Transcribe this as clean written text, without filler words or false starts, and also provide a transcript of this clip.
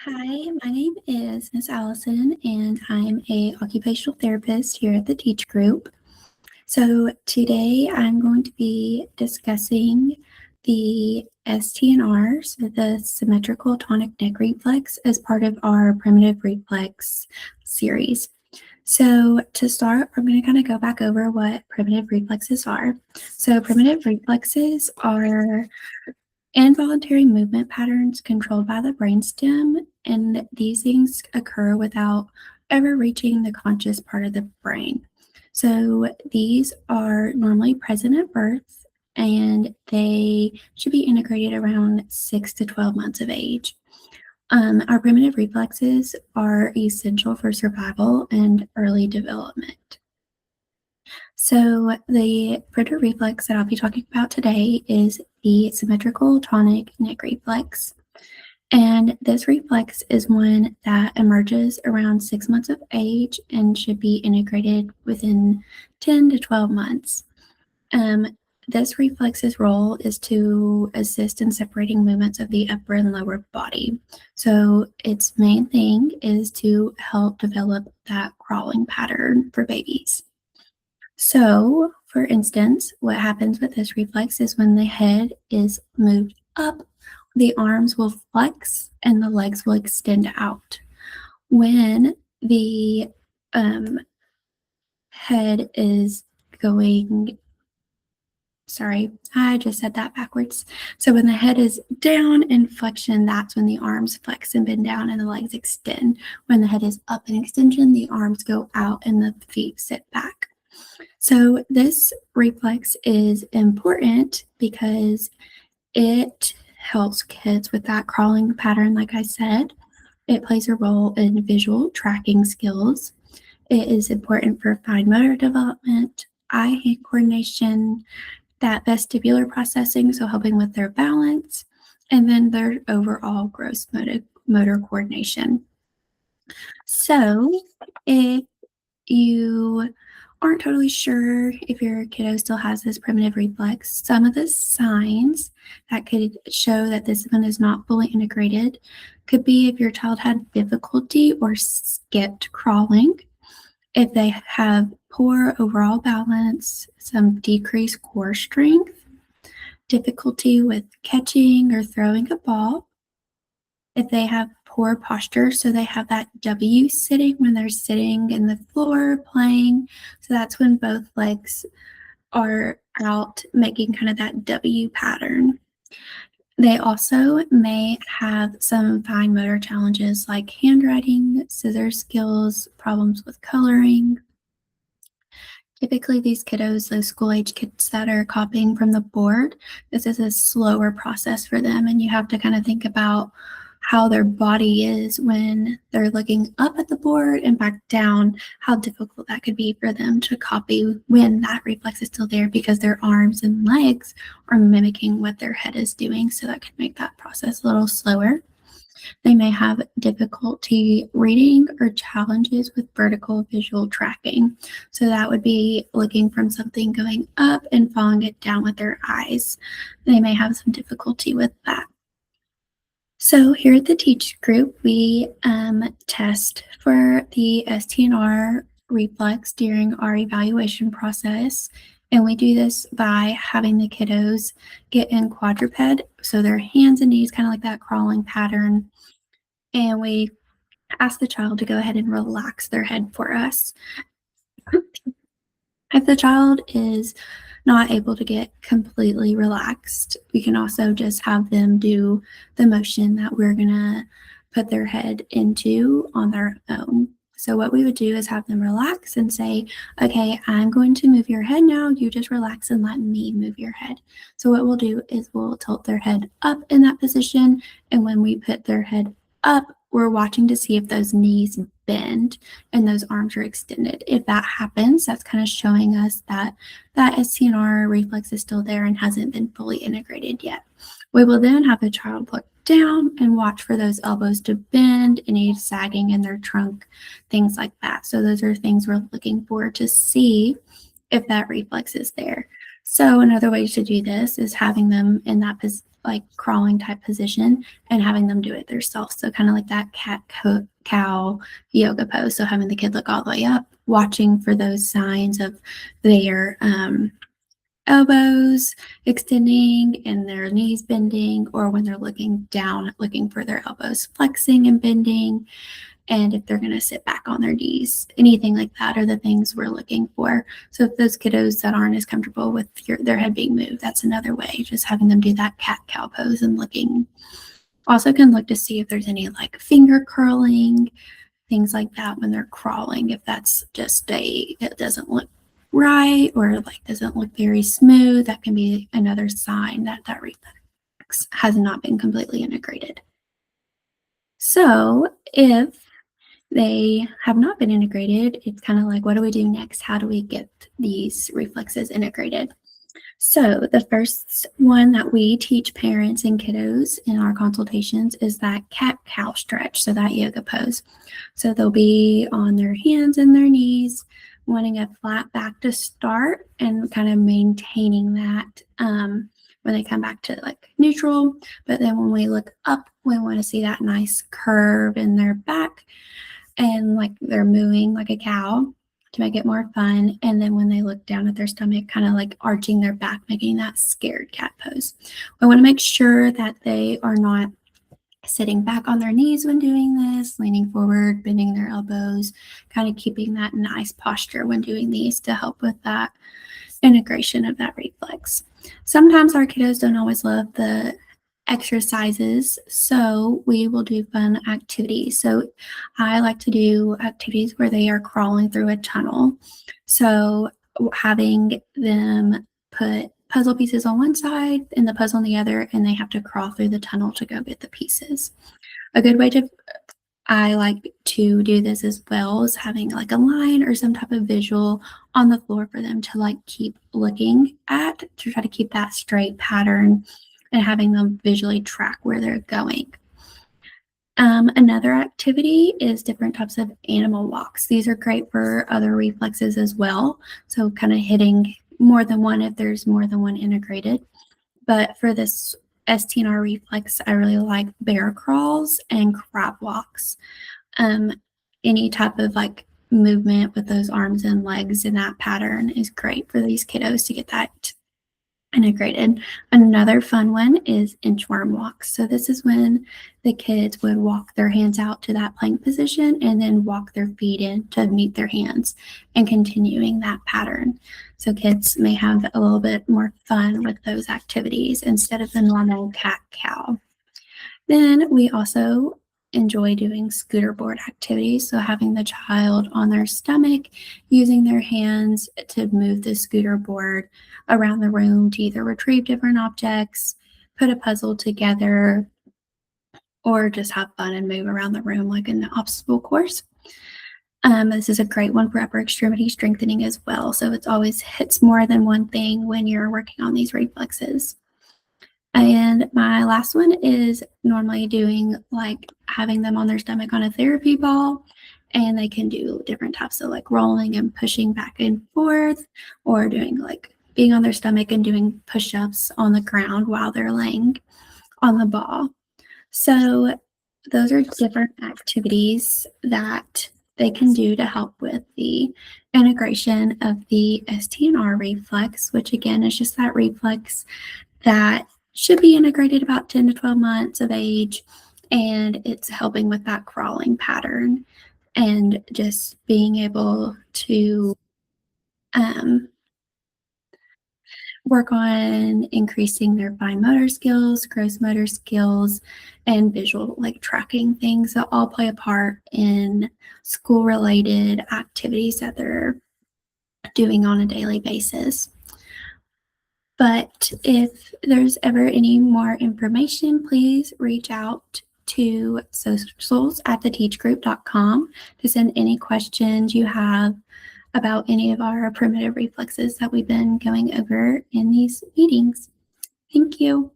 Hi, my name is Miss Allison, and I'm a occupational therapist here at the Teach Group. So today I'm going to be discussing the STNR, so the symmetrical tonic neck reflex, as part of our primitive reflex series. So to start, I'm going to kind of go back over what primitive reflexes are. So primitive reflexes are involuntary movement patterns controlled by the brainstem, and these things occur without ever reaching the conscious part of the brain. So these are normally present at birth, and they should be integrated around 6 to 12 months of age. Our primitive reflexes are essential for survival and early development. So the predator reflex that I'll be talking about today is the symmetrical tonic neck reflex. And this reflex is one that emerges around 6 months of age and should be integrated within 10 to 12 months. This reflex's role is to assist in separating movements of the upper and lower body. So its main thing is to help develop that crawling pattern for babies. So, for instance, what happens with this reflex is when the head is moved up, the arms will flex and the legs will extend out. When the head is going, sorry, I just said that backwards. So when the head is down in flexion, that's when the arms flex and bend down and the legs extend. When the head is up in extension, the arms go out and the feet sit back. So this reflex is important because it helps kids with that crawling pattern, like I said. It plays a role in visual tracking skills. It is important for fine motor development, eye-hand coordination, that vestibular processing, so helping with their balance, and then their overall gross motor coordination. So if you aren't totally sure if your kiddo still has this primitive reflex, some of the signs that could show that this one is not fully integrated could be if your child had difficulty or skipped crawling, if they have poor overall balance, some decreased core strength, difficulty with catching or throwing a ball, if they have poor posture, so they have that W sitting when they're sitting in the floor playing. So that's when both legs are out, making kind of that W pattern. They also may have some fine motor challenges like handwriting, scissor skills, problems with coloring. Typically, these kiddos, those school-age kids that are copying from the board, this is a slower process for them, and you have to kind of think about how their body is when they're looking up at the board and back down, how difficult that could be for them to copy when that reflex is still there because their arms and legs are mimicking what their head is doing. So that could make that process a little slower. They may have difficulty reading or challenges with vertical visual tracking. So that would be looking from something going up and following it down with their eyes. They may have some difficulty with that. So here at the Teach Group, we test for the STNR reflex during our evaluation process. And we do this by having the kiddos get in quadruped, so their hands and knees, kind of like that crawling pattern. And we ask the child to go ahead and relax their head for us. If the child is not able to get completely relaxed, we can also just have them do the motion that we're going to put their head into on their own. So what we would do is have them relax and say, okay, I'm going to move your head now. You just relax and let me move your head. So what we'll do is we'll tilt their head up in that position. And when we put their head up, we're watching to see if those knees bend and those arms are extended. If that happens, that's kind of showing us that that STNR reflex is still there and hasn't been fully integrated yet. We will then have the child look down and watch for those elbows to bend, any sagging in their trunk, things like that. So those are things we're looking for to see if that reflex is there. So another way to do this is having them in that like crawling type position and having them do it themselves. So kind of like that cat cow yoga pose. So having the kid look all the way up, watching for those signs of their elbows extending and their knees bending, or when they're looking down, looking for their elbows flexing and bending, and if they're going to sit back on their knees. Anything like that are the things we're looking for. So if those kiddos that aren't as comfortable with their head being moved, that's another way, just having them do that cat-cow pose and looking. Also can look to see if there's any like finger curling, things like that when they're crawling, if that's just it doesn't look right or like doesn't look very smooth, that can be another sign that that reflex has not been completely integrated. So if they have not been integrated, it's kind of like, what do we do next? How do we get these reflexes integrated? So the first one that we teach parents and kiddos in our consultations is that cat-cow stretch, so that yoga pose. So they'll be on their hands and their knees, wanting a flat back to start and kind of maintaining that when they come back to like neutral. But then when we look up, we want to see that nice curve in their back and like they're mooing like a cow to make it more fun. And then when they look down at their stomach, kind of like arching their back, making that scared cat pose. We want to make sure that they are not sitting back on their knees when doing this, leaning forward, bending their elbows, kind of keeping that nice posture when doing these to help with that integration of that reflex. Sometimes our kiddos don't always love the exercises, so we will do fun activities. So I like to do activities where they are crawling through a tunnel. So having them put puzzle pieces on one side and the puzzle on the other, and they have to crawl through the tunnel to go get the pieces. A good way to I like to do this as well as having like a line or some type of visual on the floor for them to like keep looking at to try to keep that straight pattern and having them visually track where they're going. Another activity is different types of animal walks. These are great for other reflexes as well. So kind of hitting more than one if there's more than one integrated. But for this STNR reflex, I really like bear crawls and crab walks. Any type of like movement with those arms and legs in that pattern is great for these kiddos to get that integrated. Another fun one is inchworm walks. So this is when the kids would walk their hands out to that plank position and then walk their feet in to meet their hands and continuing that pattern. So kids may have a little bit more fun with those activities instead of the normal cat-cow. Then we also enjoy doing scooter board activities. So having the child on their stomach, using their hands to move the scooter board around the room to either retrieve different objects, put a puzzle together, or just have fun and move around the room like an obstacle course. This is a great one for upper extremity strengthening as well. So it's always hits more than one thing when you're working on these reflexes. And my last one is normally doing like having them on their stomach on a therapy ball, and they can do different types of like rolling and pushing back and forth, or doing like being on their stomach and doing push-ups on the ground while they're laying on the ball. So those are different activities that they can do to help with the integration of the STNR reflex, which again is just that reflex that should be integrated about 10 to 12 months of age, and it's helping with that crawling pattern and just being able to work on increasing their fine motor skills, gross motor skills, and visual like tracking things that all play a part in school related activities that they're doing on a daily basis. But if there's ever any more information, please reach out to socials@theteachgroup.com to send any questions you have about any of our primitive reflexes that we've been going over in these meetings. Thank you.